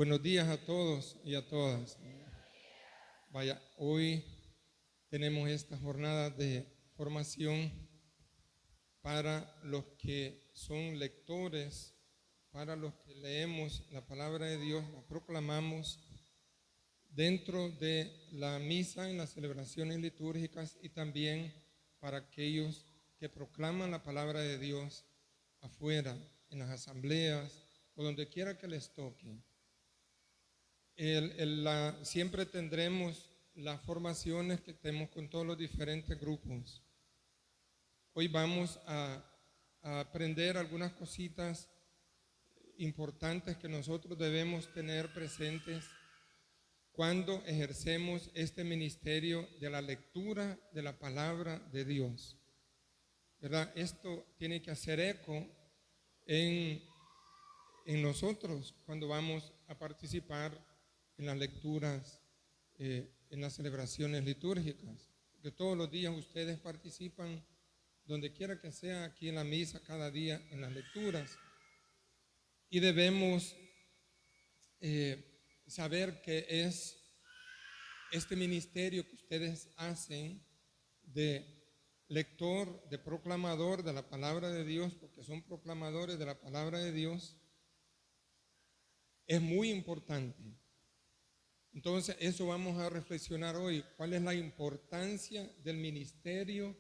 Buenos días a todos y a todas. Vaya, hoy tenemos esta jornada de formación para los que son lectores, para los que leemos la palabra de Dios, la proclamamos dentro de la misa, en las celebraciones litúrgicas, y también para aquellos que proclaman la palabra de Dios afuera, en las asambleas o donde quiera que les toque. Siempre tendremos las formaciones que tenemos con todos los diferentes grupos. Hoy vamos a aprender algunas cositas importantes que nosotros debemos tener presentes cuando ejercemos este ministerio de la lectura de la palabra de Dios, ¿verdad? Esto tiene que hacer eco en nosotros cuando vamos a participar en las lecturas, en las celebraciones litúrgicas, que todos los días ustedes participan, donde quiera que sea, aquí en la misa, cada día en las lecturas, y debemos saber que es este ministerio que ustedes hacen de lector, de proclamador de la palabra de Dios, porque son proclamadores de la palabra de Dios, es muy importante. Entonces, eso vamos a reflexionar hoy. ¿Cuál es la importancia del ministerio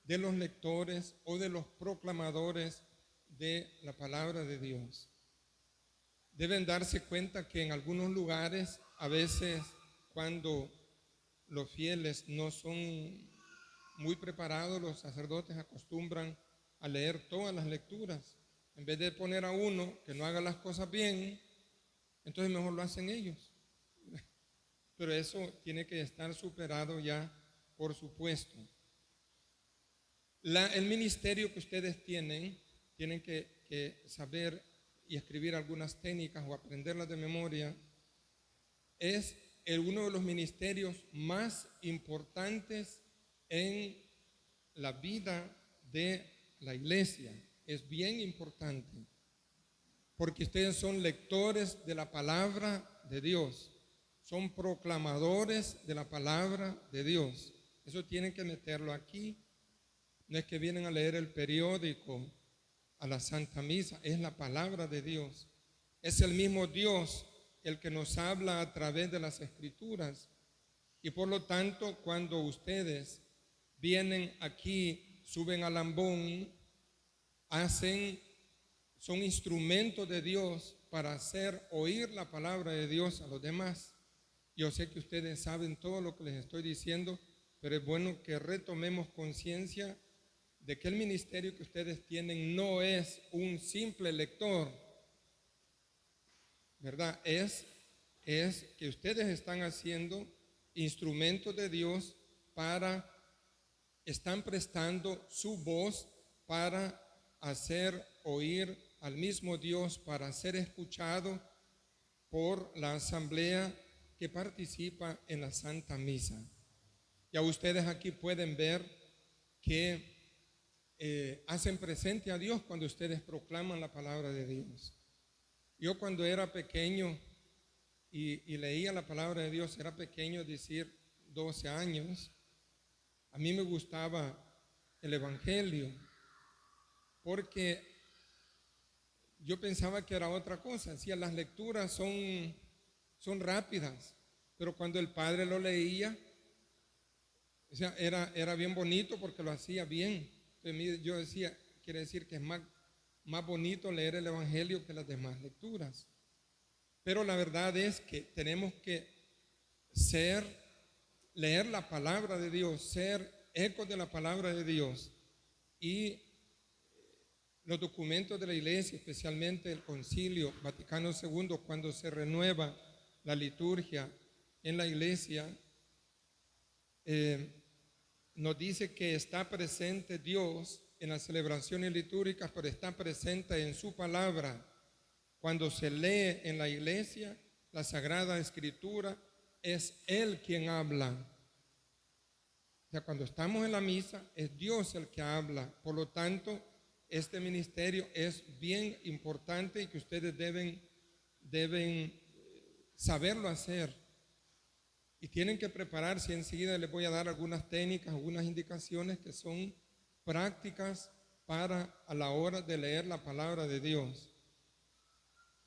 de los lectores o de los proclamadores de la palabra de Dios? Deben darse cuenta que en algunos lugares, a veces cuando los fieles no son muy preparados, los sacerdotes acostumbran a leer todas las lecturas. En vez de poner a uno que no haga las cosas bien, entonces mejor lo hacen ellos. Pero eso tiene que estar superado ya, por supuesto. El ministerio que ustedes tienen que saber y escribir algunas técnicas o aprenderlas de memoria. Es uno de los ministerios más importantes en la vida de la iglesia. Es bien importante, porque ustedes son lectores de la palabra de Dios. Son proclamadores de la palabra de Dios. Eso tienen que meterlo aquí. No es que vienen a leer el periódico, a la Santa Misa, es la palabra de Dios. Es el mismo Dios el que nos habla a través de las Escrituras. Y por lo tanto, cuando ustedes vienen aquí, suben al ambón, son instrumentos de Dios para hacer oír la palabra de Dios a los demás. Yo sé que ustedes saben todo lo que les estoy diciendo, pero es bueno que retomemos conciencia de que el ministerio que ustedes tienen no es un simple lector, ¿verdad? Es que ustedes están haciendo instrumentos de Dios están prestando su voz para hacer oír al mismo Dios, para ser escuchado por la asamblea que participa en la Santa Misa. Ya ustedes aquí pueden ver que hacen presente a Dios cuando ustedes proclaman la palabra de Dios. Yo cuando era pequeño y leía la palabra de Dios, era pequeño, decir 12 años, a mí me gustaba el Evangelio, porque yo pensaba que era otra cosa. Decía, las lecturas son rápidas, pero cuando el padre lo leía, o sea, era bien bonito porque lo hacía bien. Entonces yo decía, quiere decir que es más bonito leer el Evangelio que las demás lecturas. Pero la verdad es que tenemos que leer la palabra de Dios, ser ecos de la palabra de Dios. Y los documentos de la iglesia, especialmente el Concilio Vaticano II, cuando se renueva la liturgia en la iglesia, nos dice que está presente Dios en las celebraciones litúrgicas, pero está presente en su palabra. Cuando se lee en la iglesia la Sagrada Escritura, es Él quien habla. O sea, cuando estamos en la misa, es Dios el que habla. Por lo tanto, este ministerio es bien importante y que ustedes deben saberlo hacer. Y tienen que prepararse. Enseguida les voy a dar algunas técnicas, algunas indicaciones que son prácticas para a la hora de leer la palabra de Dios.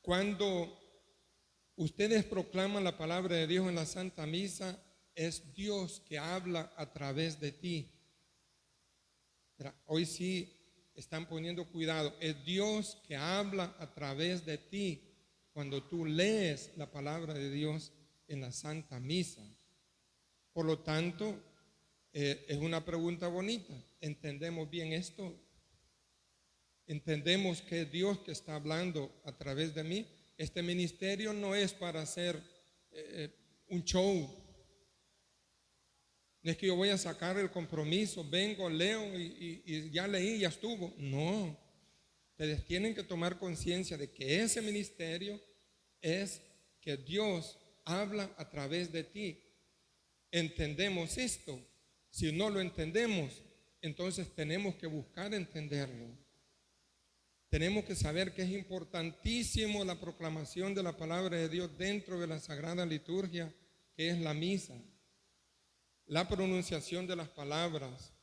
Cuando ustedes proclaman la palabra de Dios en la Santa Misa, es Dios que habla a través de ti. Hoy sí están poniendo cuidado. Es Dios que habla a través de ti cuando tú lees la palabra de Dios en la Santa Misa. Por lo tanto, es una pregunta bonita. ¿Entendemos bien esto? ¿Entendemos que es Dios que está hablando a través de mí? Este ministerio no es para hacer un show. No es que yo voy a sacar el compromiso, vengo, leo y ya leí, ya estuvo. No, ustedes tienen que tomar conciencia de que ese ministerio es que Dios habla a través de ti. ¿Entendemos esto? Si no lo entendemos, entonces tenemos que buscar entenderlo. Tenemos que saber que es importantísimo la proclamación de la palabra de Dios dentro de la Sagrada Liturgia, que es la misa. La pronunciación de las palabras.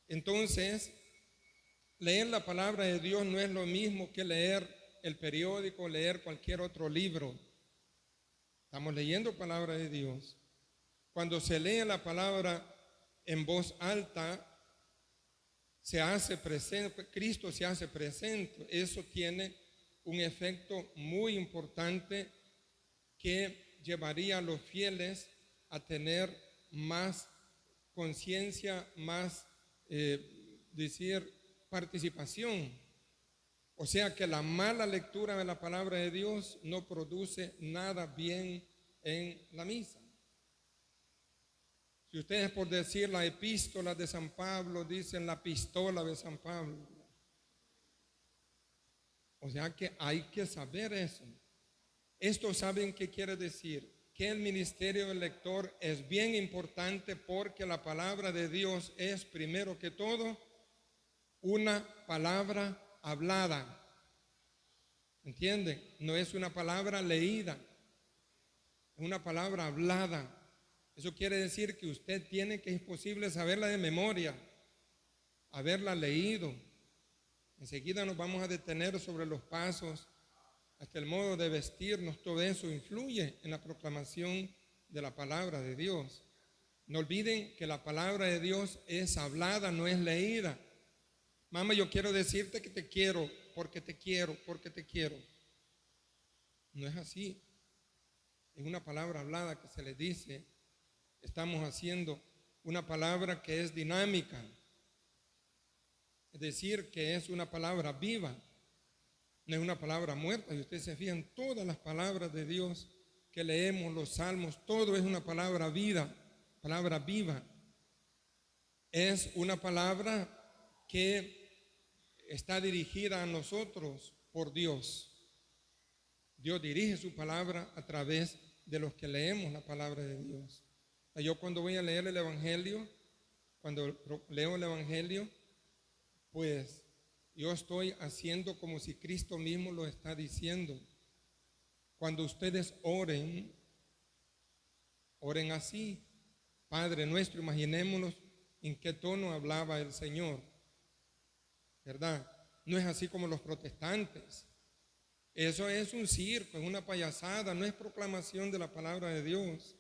Entonces, leer la palabra de Dios no es lo mismo que leer el periódico, leer cualquier otro libro. Estamos leyendo palabra de Dios. Cuando se lee la palabra en voz alta, se hace presente, Cristo se hace presente. Eso tiene un efecto muy importante que llevaría a los fieles a tener más conciencia, más participación. O sea que la mala lectura de la palabra de Dios no produce nada bien en la misa. Si ustedes por decir la epístola de San Pablo dicen la pistola de San Pablo, o sea que hay que saber eso. Esto, ¿saben qué quiere decir? Que el ministerio del lector es bien importante porque la palabra de Dios es, primero que todo, una palabra hablada. ¿Entienden? No es una palabra leída, es una palabra hablada. Eso quiere decir que usted tiene que, es posible saberla de memoria, haberla leído. Enseguida nos vamos a detener sobre los pasos, hasta el modo de vestirnos. Todo eso influye en la proclamación de la palabra de Dios. No olviden que la palabra de Dios es hablada, no es leída. Mamá, yo quiero decirte que te quiero, porque te quiero, porque te quiero. No es así. Es una palabra hablada que se le dice. Estamos haciendo una palabra que es dinámica. Es decir, que es una palabra viva. No es una palabra muerta. Y ustedes se fijan, todas las palabras de Dios que leemos, los salmos, todo es una palabra viva. Palabra viva. Es una palabra que está dirigida a nosotros por Dios. Dios dirige su palabra a través de los que leemos la palabra de Dios. Yo cuando voy a leer el Evangelio, cuando leo el Evangelio, pues yo estoy haciendo como si Cristo mismo lo está diciendo. Cuando ustedes oren, oren así. Padre nuestro, imaginémonos en qué tono hablaba el Señor, ¿verdad? No es así como los protestantes. Eso es un circo, es una payasada, no es proclamación de la palabra de Dios.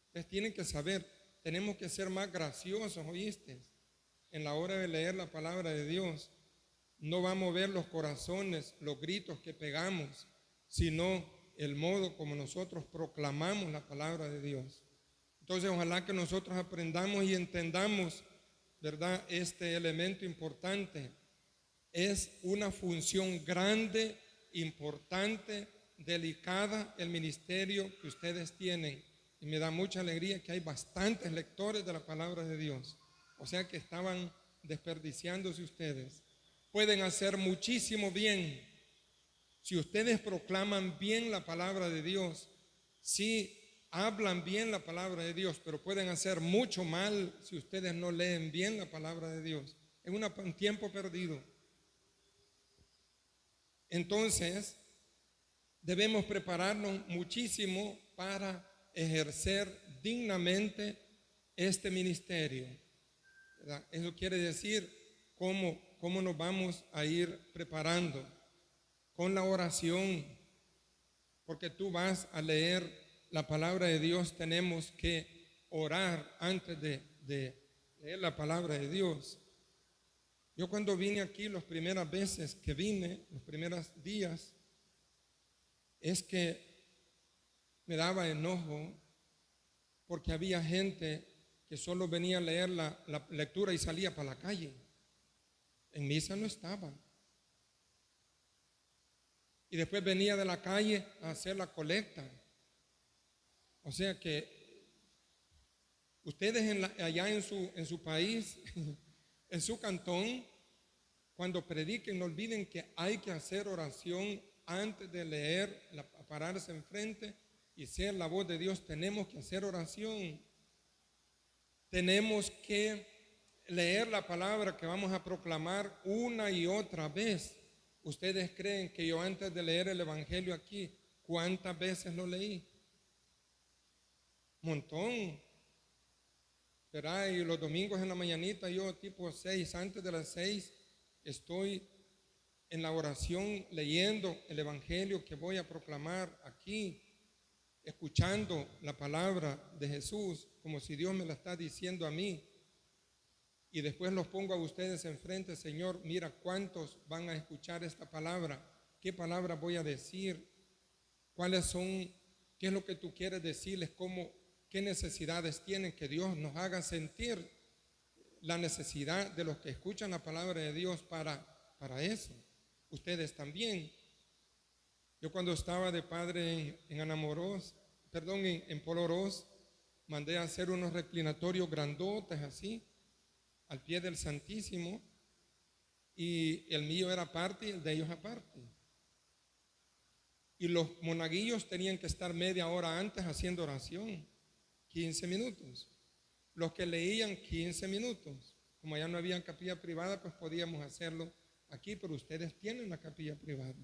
Ustedes tienen que saber, tenemos que ser más graciosos, ¿oíste? En la hora de leer la palabra de Dios. No va a mover los corazones, los gritos que pegamos, sino el modo como nosotros proclamamos la palabra de Dios. Entonces, ojalá que nosotros aprendamos y entendamos, ¿verdad?, este elemento importante. Es una función grande, importante, delicada, el ministerio que ustedes tienen. Y me da mucha alegría que hay bastantes lectores de la palabra de Dios. O sea que estaban desperdiciándose ustedes. Pueden hacer muchísimo bien si ustedes proclaman bien la palabra de Dios, si hablan bien la palabra de Dios, pero pueden hacer mucho mal si ustedes no leen bien la palabra de Dios. Es un tiempo perdido. Entonces, Debemos prepararnos muchísimo para ejercer dignamente este ministerio, ¿verdad? Eso quiere decir cómo nos vamos a ir preparando con la oración, porque tú vas a leer la palabra de Dios. Tenemos que orar antes de leer la palabra de Dios. Yo cuando vine aquí, las primeras veces que vine, los primeros días, es que me daba enojo porque había gente que solo venía a leer la lectura y salía para la calle. En misa no estaba. Y después venía de la calle a hacer la colecta. O sea que ustedes allá en su país, en su cantón, cuando prediquen, no olviden que hay que hacer oración antes de leer, pararse enfrente y ser la voz de Dios. Tenemos que hacer oración. Tenemos que leer la palabra que vamos a proclamar una y otra vez. ¿Ustedes creen que yo antes de leer el Evangelio aquí, cuántas veces lo leí? Montón. ¿Verdad? Y los domingos en la mañanita, yo tipo 6, antes de las 6, estoy en la oración leyendo el Evangelio que voy a proclamar aquí, escuchando la palabra de Jesús como si Dios me la está diciendo a mí. Y después los pongo a ustedes enfrente. Señor, mira cuántos van a escuchar esta palabra. ¿Qué palabra voy a decir? ¿Cuáles son? ¿Qué es lo que tú quieres decirles? ¿Qué necesidades tienen? Que Dios nos haga sentir la necesidad de los que escuchan la palabra de Dios para eso. Ustedes también. Yo cuando estaba de padre en Polorós, mandé a hacer unos reclinatorios grandotes así, al pie del Santísimo, y el mío era aparte y el de ellos aparte. Y los monaguillos tenían que estar media hora antes haciendo oración, 15 minutos. Los que leían 15 minutos. Como ya no había capilla privada, pues podíamos hacerlo aquí, pero ustedes tienen la capilla privada.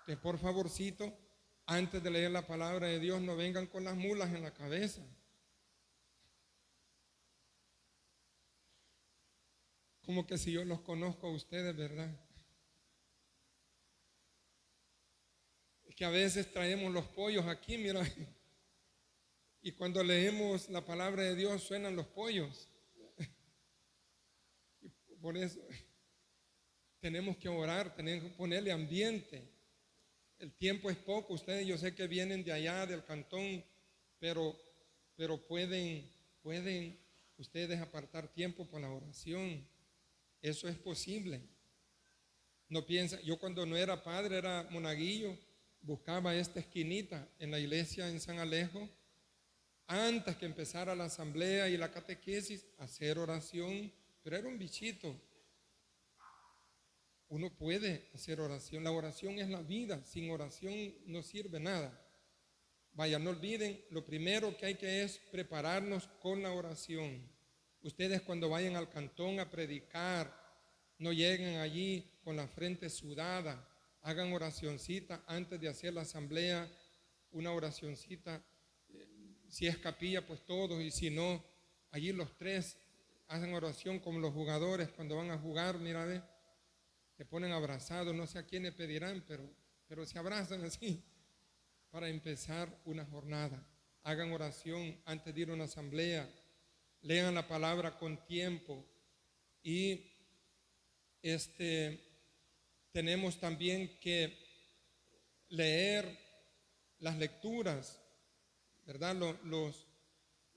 Entonces, por favorcito, antes de leer la palabra de Dios, no vengan con las mulas en la cabeza. Como que si yo los conozco a ustedes, ¿verdad? Es que a veces traemos los pollos aquí, mira, y cuando leemos la palabra de Dios suenan los pollos. Y por eso tenemos que orar, tenemos que ponerle ambiente. El tiempo es poco. Ustedes, yo sé que vienen de allá, del cantón, pero pueden ustedes apartar tiempo para la oración. Eso es posible. No piensa, yo cuando no era padre, era monaguillo, buscaba esta esquinita en la iglesia en San Alejo, antes que empezara la asamblea y la catequesis, hacer oración, pero era un bichito. Uno puede hacer oración. La oración es la vida. Sin oración no sirve nada. Vaya, no olviden, lo primero que hay que es prepararnos con la oración. Ustedes cuando vayan al cantón a predicar, no lleguen allí con la frente sudada. Hagan oracioncita antes de hacer la asamblea, una oracioncita. Si es capilla, pues todos, y si no, allí los tres hacen oración como los jugadores cuando van a jugar, mira, ve. Se ponen abrazados, no sé a quién le pedirán, pero se abrazan así para empezar una jornada. Hagan oración antes de ir a una asamblea, lean la palabra con tiempo y tenemos también que leer las lecturas, ¿verdad?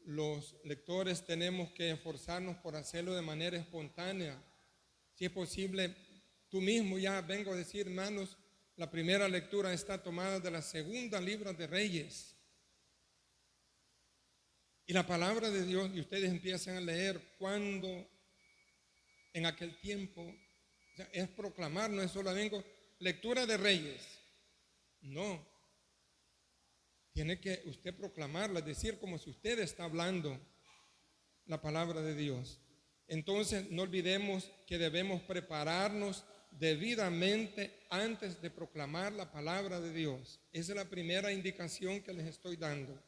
Los lectores tenemos que esforzarnos por hacerlo de manera espontánea. Si es posible, tú mismo ya vengo a decir, hermanos, la primera lectura está tomada de la segunda libro de Reyes. Y la palabra de Dios, y ustedes empiezan a leer cuando en aquel tiempo, o sea, es proclamar, no es solo vengo, lectura de Reyes. No. Tiene que usted proclamarla, es decir, como si usted está hablando la palabra de Dios. Entonces, no olvidemos que debemos prepararnos debidamente antes de proclamar la palabra de Dios. Esa es la primera indicación que les estoy dando.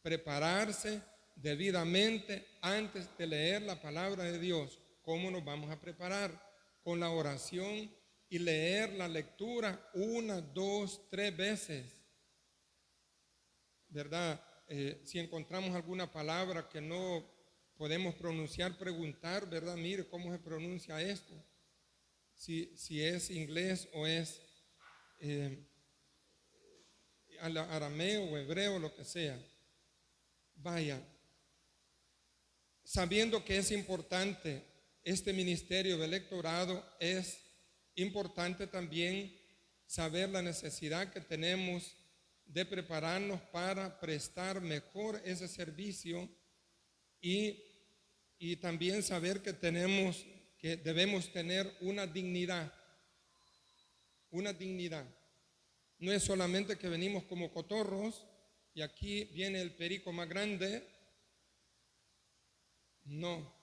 Prepararse debidamente antes de leer la palabra de Dios. ¿Cómo nos vamos a preparar? Con la oración y leer la lectura 1, 2, 3 veces. ¿Verdad? Si encontramos alguna palabra que no podemos pronunciar, preguntar, ¿verdad? Mire, ¿cómo se pronuncia esto? Si es inglés o es arameo o hebreo, lo que sea. Vaya, sabiendo que es importante este ministerio del lectorado, es importante también saber la necesidad que tenemos de prepararnos para prestar mejor ese servicio y también saber que debemos tener una dignidad. No es solamente que venimos como cotorros y aquí viene el perico más grande. No.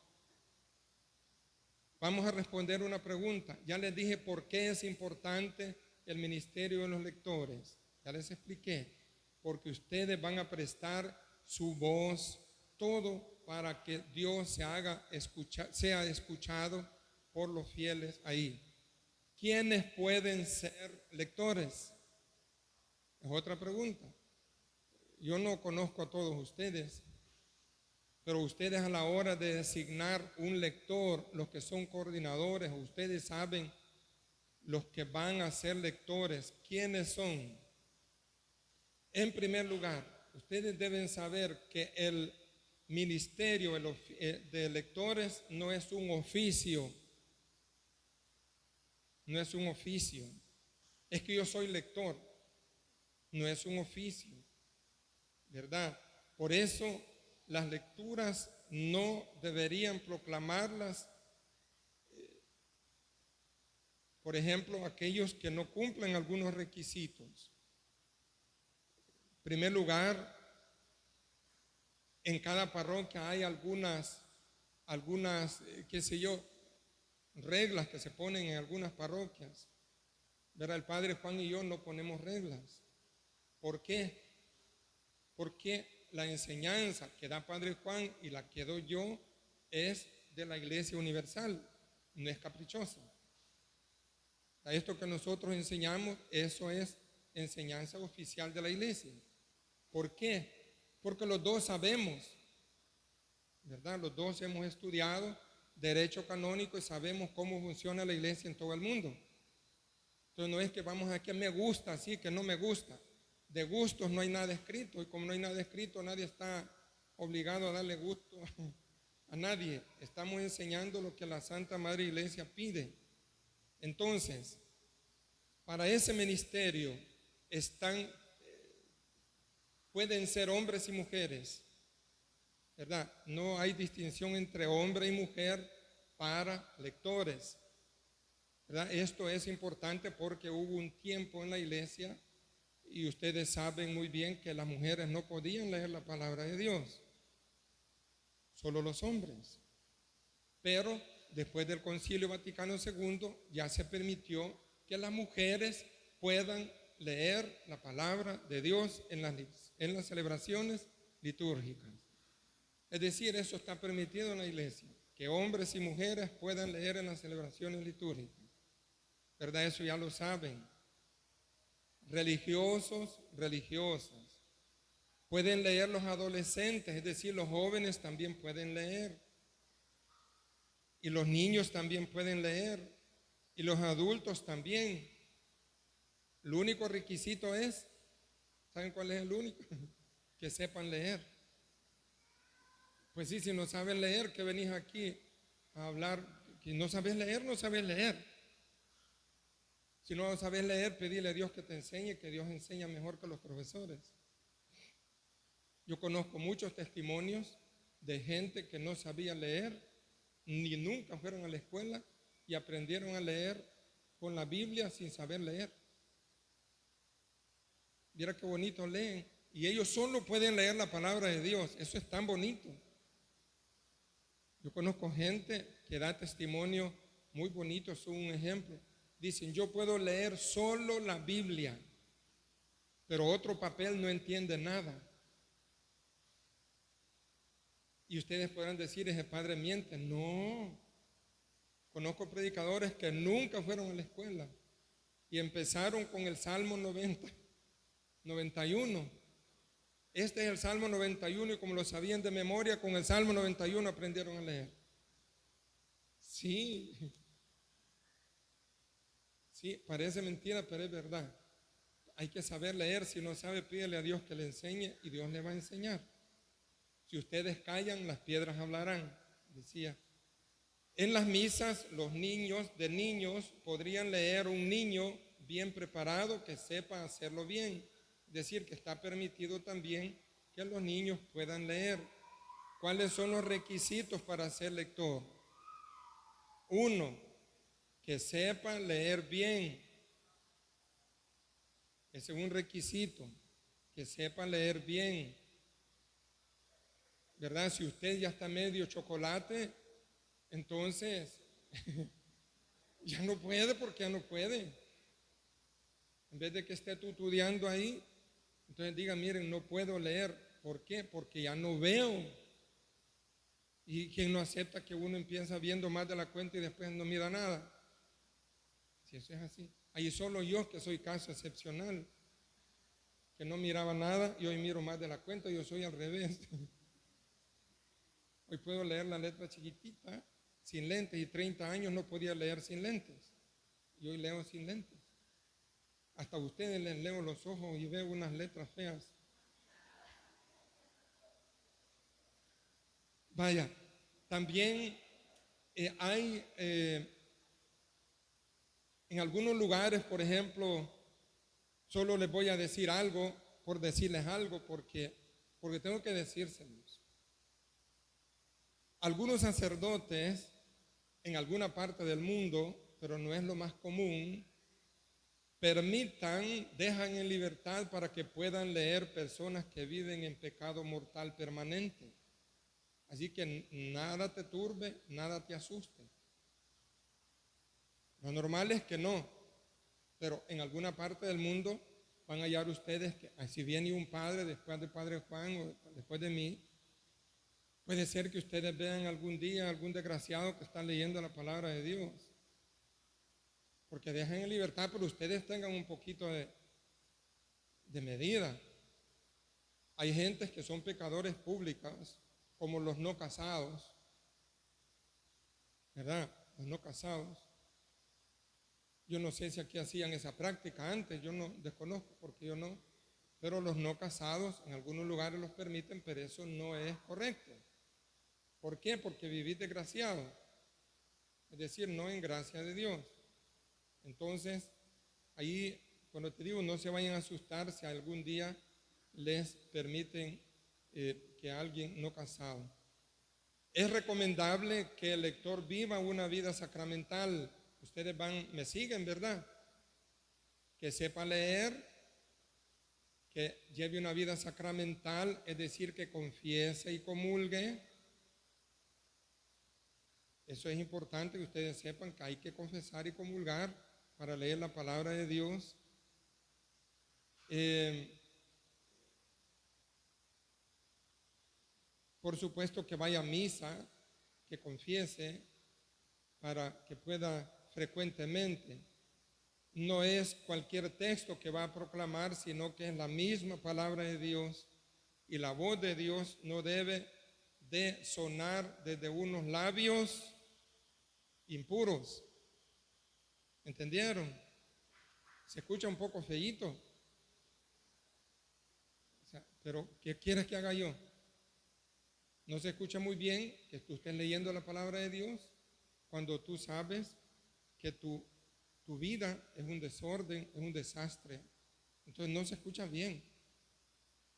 Vamos a responder una pregunta. Ya les dije por qué es importante el ministerio de los lectores. Ya les expliqué. Porque ustedes van a prestar su voz, todo para que Dios sea escuchado por los fieles ahí. ¿Quiénes pueden ser lectores? Es otra pregunta. Yo no conozco a todos ustedes, pero ustedes a la hora de designar un lector, los que son coordinadores, ustedes saben los que van a ser lectores, ¿quiénes son? En primer lugar, ustedes deben saber que el ministerio de lectores no es un oficio. No es un oficio. Es que yo soy lector. No es un oficio. ¿Verdad? Por eso las lecturas no deberían proclamarlas, por ejemplo, aquellos que no cumplen algunos requisitos. En primer lugar, en cada parroquia hay algunas, qué sé yo, reglas que se ponen en algunas parroquias. ¿Verdad? El padre Juan y yo no ponemos reglas. ¿Por qué? Porque la enseñanza que da Padre Juan y la que doy yo es de la Iglesia Universal, no es caprichosa. Esto que nosotros enseñamos, eso es enseñanza oficial de la Iglesia. ¿Por qué? Porque los dos sabemos, ¿verdad? Los dos hemos estudiado derecho canónico y sabemos cómo funciona la Iglesia en todo el mundo. Entonces no es que vamos aquí, me gusta, así que no me gusta. De gustos no hay nada escrito, y como no hay nada escrito, nadie está obligado a darle gusto a nadie. Estamos enseñando lo que la Santa Madre Iglesia pide. Entonces, para ese ministerio pueden ser hombres y mujeres, ¿verdad? No hay distinción entre hombre y mujer para lectores, ¿verdad? Esto es importante porque hubo un tiempo en la iglesia, y ustedes saben muy bien que las mujeres no podían leer la palabra de Dios, solo los hombres. Pero después del Concilio Vaticano II ya se permitió que las mujeres puedan leer la palabra de Dios en las celebraciones litúrgicas. Es decir, eso está permitido en la iglesia, que hombres y mujeres puedan leer en las celebraciones litúrgicas. ¿Verdad? Eso ya lo saben. Religiosos, religiosas. Pueden leer los adolescentes, es decir, los jóvenes también pueden leer. Y los niños también pueden leer. Y los adultos también. El único requisito es, ¿saben cuál es el único? Que sepan leer. Pues sí, si no saben leer, ¿qué venís aquí a hablar? Que no sabes leer, no sabes leer. Si no sabes leer, pedile a Dios que te enseñe, que Dios enseña mejor que los profesores. Yo conozco muchos testimonios de gente que no sabía leer, ni nunca fueron a la escuela y aprendieron a leer con la Biblia sin saber leer. Mira qué bonito leen. Y ellos solo pueden leer la palabra de Dios. Eso es tan bonito. Yo conozco gente que da testimonio muy bonito, es un ejemplo. dicen, yo puedo leer solo la Biblia, pero otro papel no entiende nada. Y ustedes podrán decir, ese padre miente. No, conozco predicadores que nunca fueron a la escuela y empezaron con el Salmo 90, 91. Este es el Salmo 91 y como lo sabían de memoria, con el Salmo 91 aprendieron a leer. Sí, sí, parece mentira, pero es verdad. Hay que saber leer. Si no sabe, pídele a Dios que le enseñe y Dios le va a enseñar. Si ustedes callan, las piedras hablarán, decía. En las misas, los niños podrían leer, un niño bien preparado que sepa hacerlo bien. Es decir, que está permitido también que los niños puedan leer. ¿Cuáles son los requisitos para ser lector? 1, que sepa leer bien. Ese es un requisito, que sepa leer bien. ¿Verdad? Si usted ya está medio chocolate, entonces ya no puede, porque ya no puede. En vez de que esté tutudeando ahí, entonces diga, miren, no puedo leer. ¿Por qué? Porque ya no veo. ¿Y quién no acepta que uno empieza viendo más de la cuenta y después no mira nada? Si eso es así. Ahí solo yo, que soy caso excepcional, que no miraba nada y hoy miro más de la cuenta. Yo soy al revés. Hoy puedo leer la letra chiquitita, sin lentes, y 30 años no podía leer sin lentes. Y hoy leo sin lentes. Hasta a ustedes les leo los ojos y veo unas letras feas. Vaya, también hay en algunos lugares, por ejemplo, solo les voy a decir algo por decirles algo, porque tengo que decírselos. Algunos sacerdotes en alguna parte del mundo, pero no es lo más común, dejan en libertad para que puedan leer personas que viven en pecado mortal permanente. Así que nada te turbe, nada te asuste. Lo normal es que no, pero en alguna parte del mundo van a hallar ustedes que si viene un padre después del padre Juan o después de mí, puede ser que ustedes vean algún día algún desgraciado que está leyendo la palabra de Dios. Porque dejan en libertad, pero ustedes tengan un poquito de medida. Hay gentes que son pecadores públicos, como los no casados, ¿verdad? Los no casados. Yo no sé si aquí hacían esa práctica antes, yo no desconozco porque yo no, pero los no casados en algunos lugares los permiten, pero eso no es correcto. ¿Por qué? Porque vivís desgraciado, es decir, no en gracia de Dios. Entonces, ahí, cuando te digo, no se vayan a asustar si algún día les permiten que alguien no casado. Es recomendable que el lector viva una vida sacramental. Ustedes me siguen, ¿verdad? Que sepa leer, que lleve una vida sacramental, es decir, que confiese y comulgue. Eso es importante que ustedes sepan que hay que confesar y comulgar para leer la palabra de Dios. Por supuesto que vaya a misa, que confiese para que pueda frecuentemente. No es cualquier texto que va a proclamar, sino que es la misma palabra de Dios, y la voz de Dios no debe de sonar desde unos labios impuros. ¿Entendieron? Se escucha un poco feíto. O sea, pero ¿qué quieres que haga yo? No se escucha muy bien que tú estés leyendo la palabra de Dios cuando tú sabes que tu vida es un desorden, es un desastre. Entonces no se escucha bien.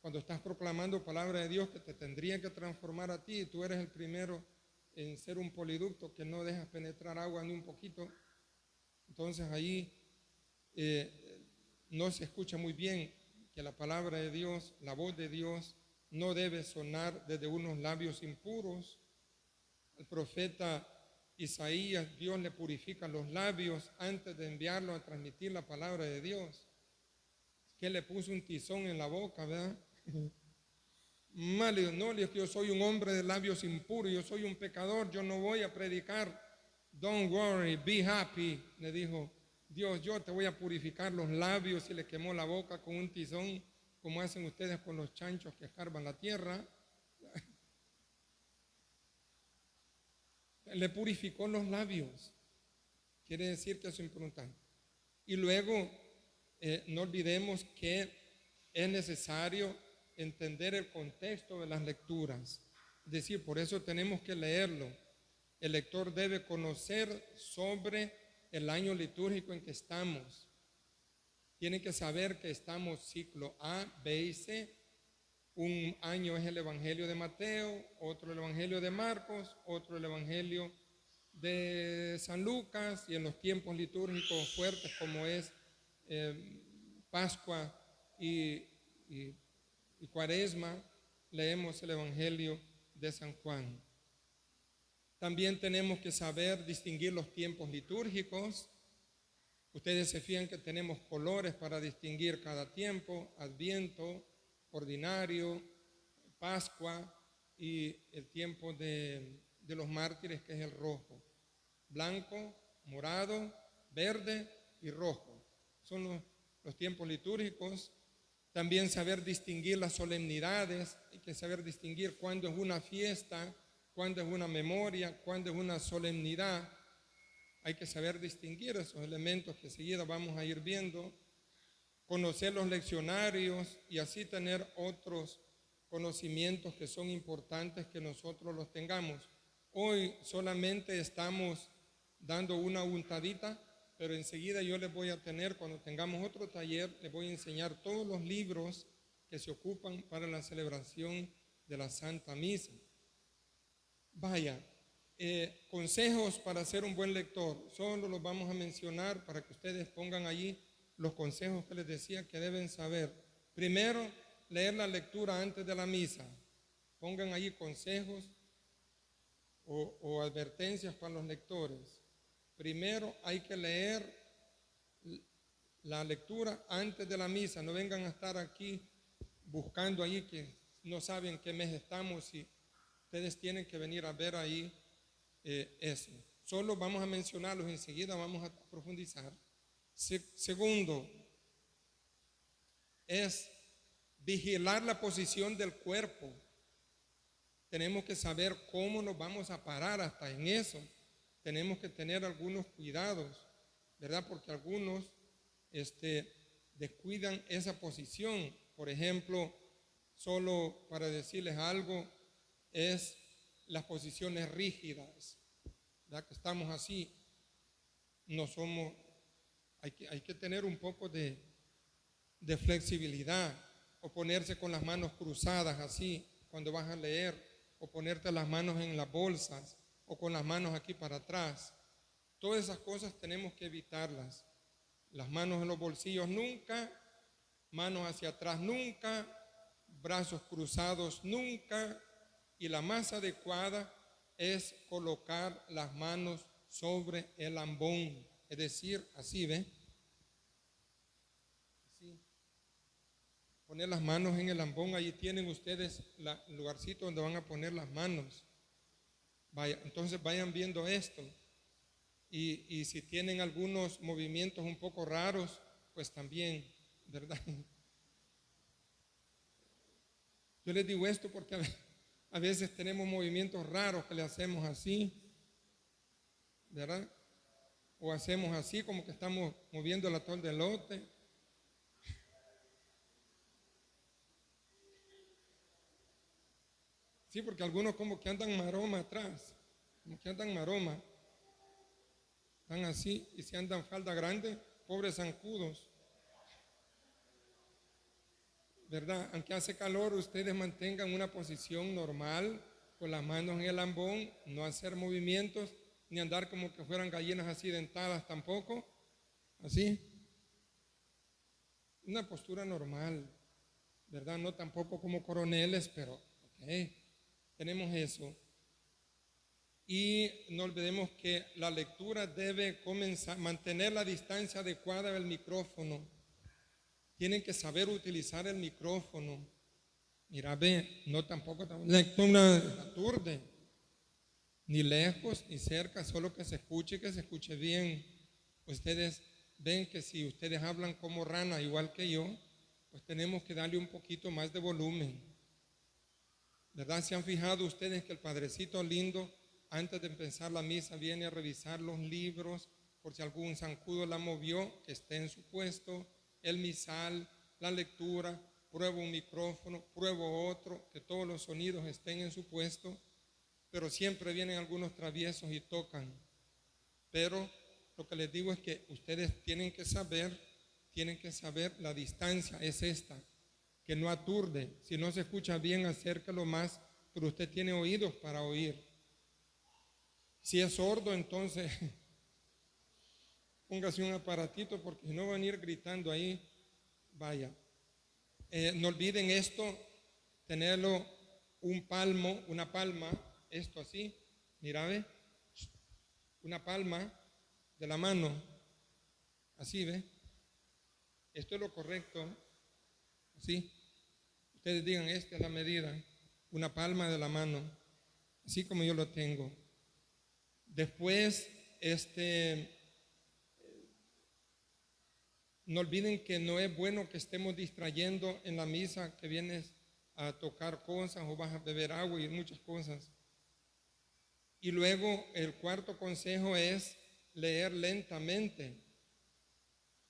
Cuando estás proclamando palabra de Dios que te tendría que transformar a ti, y tú eres el primero en ser un poliducto que no dejas penetrar agua ni un poquito, entonces ahí no se escucha muy bien que la palabra de Dios, la voz de Dios, no debe sonar desde unos labios impuros. El profeta Isaías, Dios le purifica los labios antes de enviarlo a transmitir la palabra de Dios. Que le puso un tizón en la boca, ¿verdad? Mal, no, es que yo soy un hombre de labios impuros, yo soy un pecador, yo no voy a predicar. Don't worry, be happy, le dijo Dios, yo te voy a purificar los labios, y le quemó la boca con un tizón, como hacen ustedes con los chanchos que escarban la tierra. Le purificó los labios, quiere decir que es importante. Y luego, no olvidemos que es necesario entender el contexto de las lecturas. Es decir, por eso tenemos que leerlo. El lector debe conocer sobre el año litúrgico en que estamos. Tiene que saber que estamos ciclo A, B y C. Un año es el Evangelio de Mateo, otro el Evangelio de Marcos, otro el Evangelio de San Lucas, y en los tiempos litúrgicos fuertes como es Pascua y Cuaresma, leemos el Evangelio de San Juan. También tenemos que saber distinguir los tiempos litúrgicos. Ustedes se fijan que tenemos colores para distinguir cada tiempo: Adviento, Ordinario, Pascua y el tiempo de los mártires, que es el rojo. Blanco, morado, verde y rojo. Son los tiempos litúrgicos. También saber distinguir las solemnidades. Hay que saber distinguir cuándo es una fiesta, cuándo es una memoria, cuándo es una solemnidad. Hay que saber distinguir esos elementos que enseguida vamos a ir viendo. Conocer los leccionarios y así tener otros conocimientos que son importantes que nosotros los tengamos. Hoy solamente estamos dando una untadita, pero enseguida yo les voy a tener, cuando tengamos otro taller, les voy a enseñar todos los libros que se ocupan para la celebración de la Santa Misa. Vaya, consejos para ser un buen lector. Solo los vamos a mencionar para que ustedes pongan allí los consejos que les decía que deben saber. Primero, leer la lectura antes de la misa. Pongan allí consejos o advertencias para los lectores. Primero hay que leer la lectura antes de la misa. No vengan a estar aquí buscando ahí que no saben qué mes estamos, y ustedes tienen que venir a ver ahí eso. Solo vamos a mencionarlos, enseguida vamos a profundizar. Segundo, es vigilar la posición del cuerpo. Tenemos que saber cómo nos vamos a parar. Hasta en eso tenemos que tener algunos cuidados, ¿verdad? Porque algunos descuidan esa posición. Por ejemplo, solo para decirles algo, es las posiciones rígidas, ¿verdad? Que estamos así, no somos, hay que tener un poco de flexibilidad, o ponerse con las manos cruzadas así cuando vas a leer, o ponerte las manos en las bolsas, o con las manos aquí para atrás. Todas esas cosas tenemos que evitarlas. Las manos en los bolsillos nunca, manos hacia atrás nunca, brazos cruzados nunca, y la más adecuada es colocar las manos sobre el ambón, es decir, así, ¿ve? Así. Poner las manos en el ambón, allí tienen ustedes el lugarcito donde van a poner las manos. Vaya, entonces vayan viendo esto. Y si tienen algunos movimientos un poco raros, pues también, ¿verdad? Yo les digo esto porque a veces tenemos movimientos raros que le hacemos así, ¿verdad? O hacemos así como que estamos moviendo el atol de elote. Sí, porque algunos como que andan maroma atrás, como que andan maroma. Están así, y si andan falda grande, pobres zancudos, ¿verdad? Aunque hace calor, ustedes mantengan una posición normal, con las manos en el ambón, no hacer movimientos, ni andar como que fueran gallinas así dentadas tampoco, así. Una postura normal, ¿verdad? No tampoco como coroneles, pero ok, tenemos eso. Y no olvidemos que la lectura debe comenzar, mantener la distancia adecuada del micrófono. Tienen que saber utilizar el micrófono. Mira, ve, no tampoco lectura aturde, ni lejos ni cerca, solo que se escuche bien. Ustedes ven que si ustedes hablan como rana, igual que yo, pues tenemos que darle un poquito más de volumen. ¿Verdad? ¿Se han fijado ustedes que el padrecito lindo, antes de empezar la misa, viene a revisar los libros, por si algún zancudo la movió, que esté en su puesto, el misal, la lectura, pruebo un micrófono, pruebo otro, que todos los sonidos estén en su puesto, pero siempre vienen algunos traviesos y tocan. Pero lo que les digo es que ustedes tienen que saber la distancia es esta, que no aturde. Si no se escucha bien, acérquelo más, pero usted tiene oídos para oír. Si es sordo, entonces póngase un aparatito, porque si no van a ir gritando ahí, vaya. No olviden esto, tenerlo una palma, esto así, mira, ve, una palma de la mano, así, ve. Esto es lo correcto, así. Ustedes digan, esta es la medida, una palma de la mano, así como yo lo tengo. Después, no olviden que no es bueno que estemos distrayendo en la misa, que vienes a tocar cosas o vas a beber agua y muchas cosas. Y luego el cuarto consejo es leer lentamente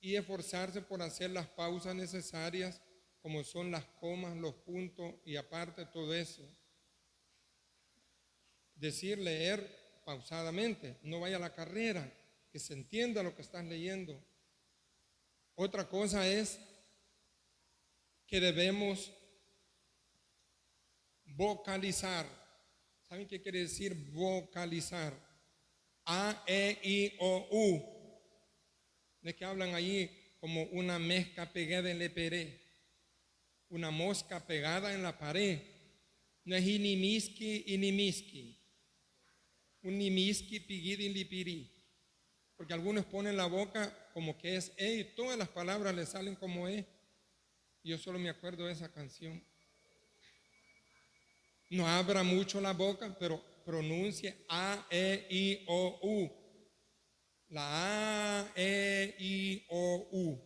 y esforzarse por hacer las pausas necesarias, como son las comas, los puntos y aparte todo eso. Decir leer pausadamente, no vaya a la carrera, que se entienda lo que estás leyendo. Otra cosa es que debemos vocalizar. ¿Saben qué quiere decir vocalizar? A, E, I, O, U. ¿De qué hablan allí? Como una mezcla pegada en la pared, una mosca pegada en la pared. No es inimiski, inimiski. Un nimiski, piguidi, lipiri. Porque algunos ponen la boca como que es E y todas las palabras le salen como E. Yo solo me acuerdo de esa canción. No abra mucho la boca, pero pronuncie A, E, I, O, U. La A, E, I, O, U.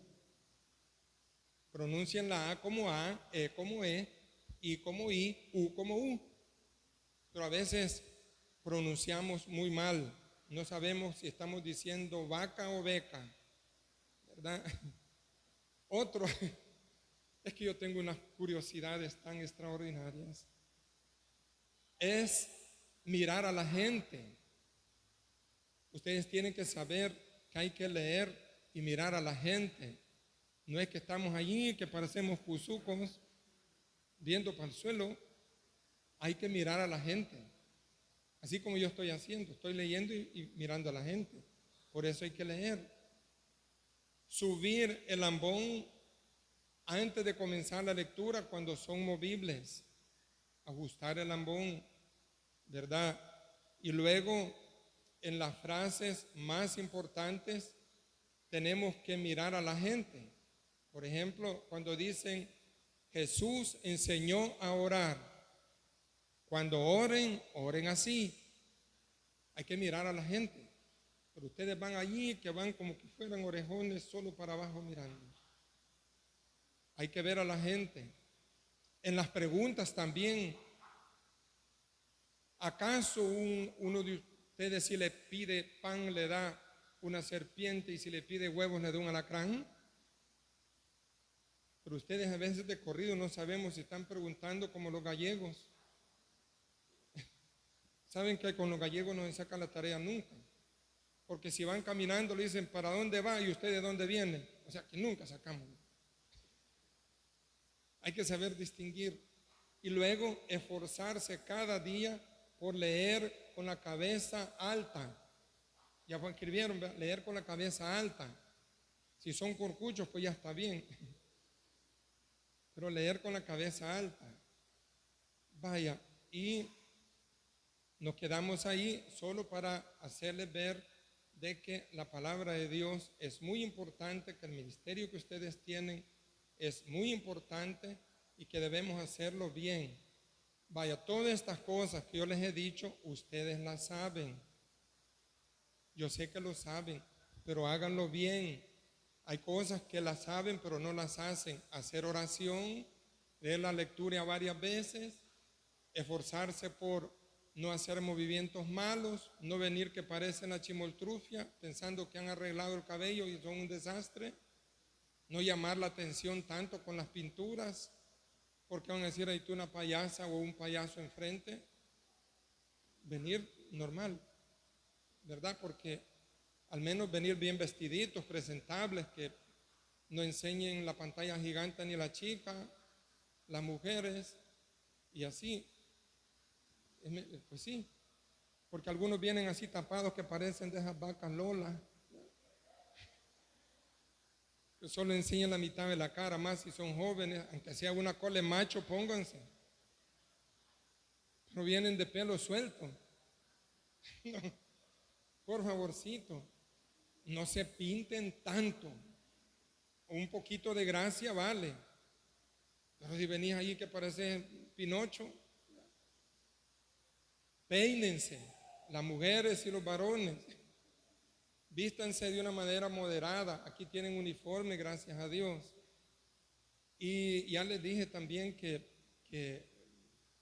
Pronuncien la A como A, E como E, I como I, U como U. Pero a veces pronunciamos muy mal. No sabemos si estamos diciendo vaca o beca, ¿verdad? Otro es que yo tengo unas curiosidades tan extraordinarias. Es mirar a la gente. Ustedes tienen que saber que hay que leer y mirar a la gente. No es que estamos allí, que parecemos cuzucos viendo para el suelo. Hay que mirar a la gente. Así como yo estoy haciendo, estoy leyendo y mirando a la gente. Por eso hay que leer. Subir el ambón antes de comenzar la lectura cuando son movibles. Ajustar el ambón, ¿verdad? Y luego, en las frases más importantes, tenemos que mirar a la gente. Por ejemplo, cuando dicen, Jesús enseñó a orar. Cuando oren, oren así. Hay que mirar a la gente. Pero ustedes van allí, que van como que fueran orejones solo para abajo mirando. Hay que ver a la gente. En las preguntas también. ¿Acaso uno de ustedes, si le pide pan, le da una serpiente, y si le pide huevos, le da un alacrán? Pero ustedes a veces de corrido no sabemos si están preguntando como los gallegos. Saben que con los gallegos no se saca la tarea nunca. Porque si van caminando le dicen, ¿para dónde va? Y usted, ¿de dónde viene? O sea que nunca sacamos. Hay que saber distinguir. Y luego esforzarse cada día por leer con la cabeza alta. Ya escribieron, leer con la cabeza alta. Si son corcuchos, pues ya está bien. Pero leer con la cabeza alta. Vaya, y Nos quedamos ahí solo para hacerles ver de que la palabra de Dios es muy importante, que el ministerio que ustedes tienen es muy importante y que debemos hacerlo bien. Vaya, todas estas cosas que yo les he dicho, ustedes las saben. Yo sé que lo saben, pero háganlo bien. Hay cosas que las saben, pero no las hacen. Hacer oración, leer la lectura varias veces, esforzarse por no hacer movimientos malos, no venir que parecen la chimoltrufia, pensando que han arreglado el cabello y son un desastre, no llamar la atención tanto con las pinturas, porque van a decir, ahí tú una payasa o un payaso enfrente. Venir normal, ¿verdad? Porque al menos venir bien vestiditos, presentables, que no enseñen la pantalla gigante ni la chica, las mujeres, y así. Pues sí, porque algunos vienen así tapados que parecen de esas vacas lolas, que solo enseñan la mitad de la cara, más si son jóvenes, aunque sea una cola de macho, pónganse. Pero vienen de pelo suelto. No, por favorcito, no se pinten tanto. Un poquito de gracia vale. Pero si venís ahí que parece Pinocho, peínense, las mujeres y los varones, vístanse de una manera moderada. Aquí tienen uniforme, gracias a Dios. Y ya les dije también que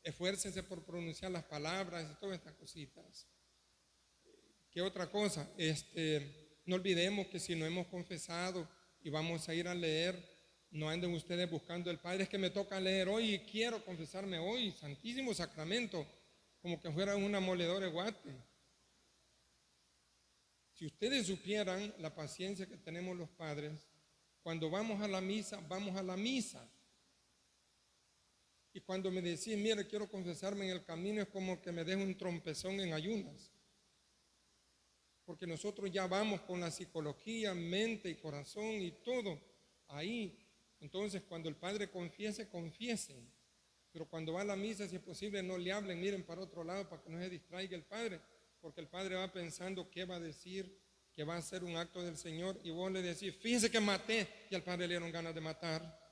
esfuércense por pronunciar las palabras y todas estas cositas. ¿Qué otra cosa? No olvidemos que si no hemos confesado y vamos a ir a leer, no anden ustedes buscando el Padre, es que me toca leer hoy y quiero confesarme hoy, Santísimo Sacramento, como que fuera una moledora de guate. Si ustedes supieran la paciencia que tenemos los padres, cuando vamos a la misa, vamos a la misa. Y cuando me decís, mire, quiero confesarme en el camino, es como que me dejo un trompezón en ayunas. Porque nosotros ya vamos con la psicología, mente y corazón y todo ahí. Entonces, cuando el Padre confiese, confiesen. Pero cuando va a la misa, si es posible, no le hablen, miren para otro lado para que no se distraiga el Padre. Porque el Padre va pensando qué va a decir, que va a ser un acto del Señor. Y vos le decís, fíjese que maté, y al Padre le dieron ganas de matar.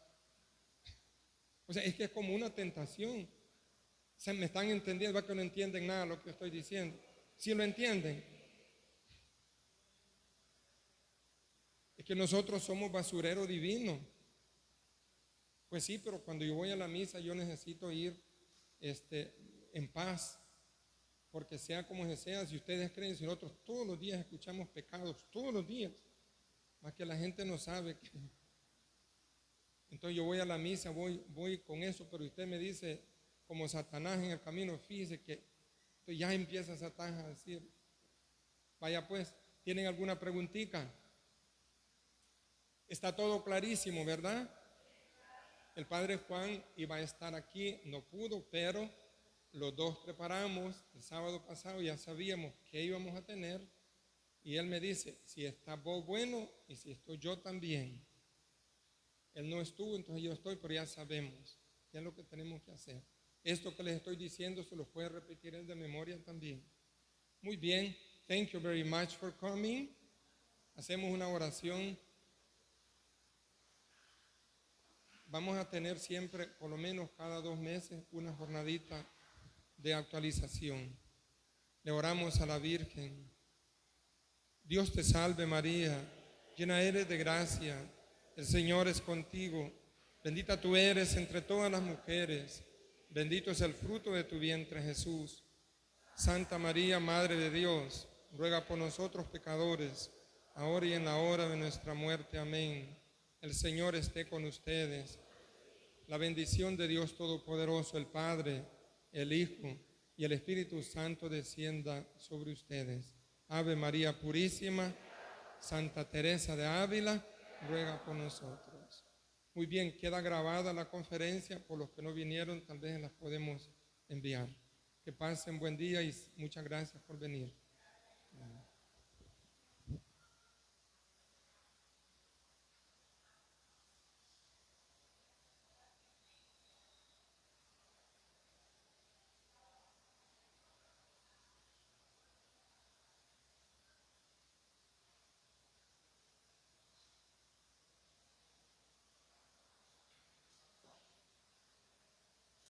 O sea, es que es como una tentación. O sea, me están entendiendo, va que no entienden nada de lo que estoy diciendo. Si lo entienden, es que nosotros somos basurero divino. Pues sí, pero cuando yo voy a la misa yo necesito ir en paz, porque sea como sea, si ustedes creen, si nosotros todos los días escuchamos pecados, todos los días, más que la gente no sabe que... Entonces yo voy a la misa, voy con eso, pero usted me dice, como Satanás en el camino, fíjese que ya empieza Satanás a decir, vaya pues, ¿tienen alguna preguntita? Está todo clarísimo, ¿verdad? El padre Juan iba a estar aquí, no pudo, pero los dos preparamos, el sábado pasado ya sabíamos que íbamos a tener, y él me dice, si está vos bueno y si estoy yo también. Él no estuvo, entonces yo estoy, pero ya sabemos qué es lo que tenemos que hacer. Esto que les estoy diciendo se lo puede repetir él de memoria también. Muy bien, thank you very much for coming. Hacemos una oración. Vamos a tener siempre, por lo menos cada 2 meses, una jornadita de actualización. Le oramos a la Virgen. Dios te salve María, llena eres de gracia, el Señor es contigo, bendita tú eres entre todas las mujeres, bendito es el fruto de tu vientre Jesús. Santa María, Madre de Dios, ruega por nosotros pecadores, ahora y en la hora de nuestra muerte. Amén. El Señor esté con ustedes. La bendición de Dios Todopoderoso, el Padre, el Hijo y el Espíritu Santo descienda sobre ustedes. Ave María Purísima, Santa Teresa de Ávila, ruega por nosotros. Muy bien, queda grabada la conferencia. Por los que no vinieron, tal vez las podemos enviar. Que pasen buen día y muchas gracias por venir.